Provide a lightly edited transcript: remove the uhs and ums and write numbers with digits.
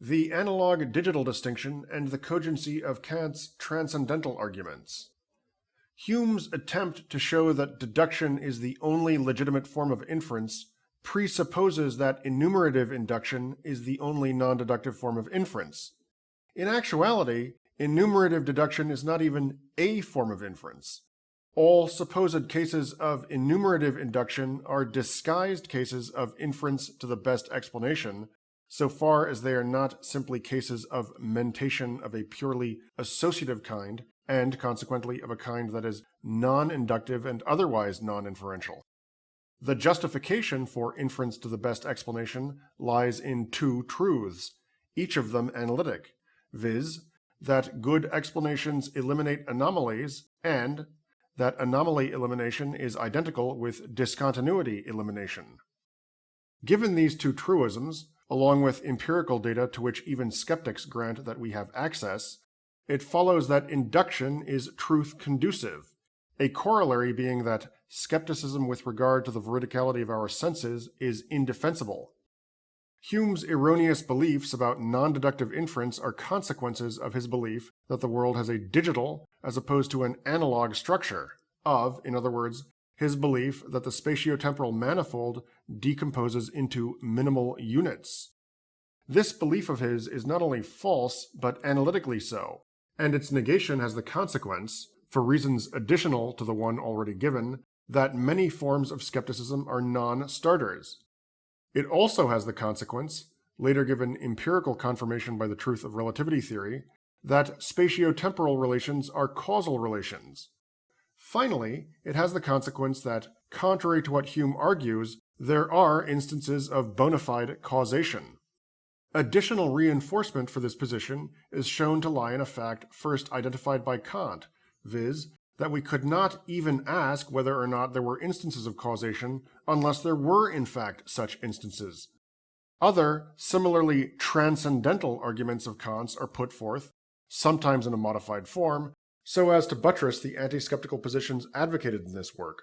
the analog-digital distinction, and the cogency of Kant's transcendental arguments. Hume's attempt to show that deduction is the only legitimate form of inference presupposes that enumerative induction is the only non-deductive form of inference. In actuality, enumerative deduction is not even a form of inference. All supposed cases of enumerative induction are disguised cases of inference to the best explanation, so far as they are not simply cases of mentation of a purely associative kind, and consequently of a kind that is non-inductive and otherwise non-inferential. The justification for inference to the best explanation lies in two truths, each of them analytic, viz., that good explanations eliminate anomalies, and that anomaly elimination is identical with discontinuity elimination. Given these two truisms, along with empirical data to which even skeptics grant that we have access, it follows that induction is truth-conducive, a corollary being that skepticism with regard to the veridicality of our senses is indefensible. Hume's erroneous beliefs about non-deductive inference are consequences of his belief that the world has a digital as opposed to an analog structure, in other words, his belief that the spatiotemporal manifold decomposes into minimal units. This belief of his is not only false, but analytically so, and its negation has the consequence, for reasons additional to the one already given, that many forms of skepticism are non-starters. It also has the consequence, later given empirical confirmation by the truth of relativity theory, that spatiotemporal relations are causal relations. Finally, it has the consequence that, contrary to what Hume argues, there are instances of bona fide causation. Additional reinforcement for this position is shown to lie in a fact first identified by Kant, viz., that we could not even ask whether or not there were instances of causation unless there were in fact such instances. Other, similarly transcendental arguments of Kant's are put forth, sometimes in a modified form, so as to buttress the anti-skeptical positions advocated in this work.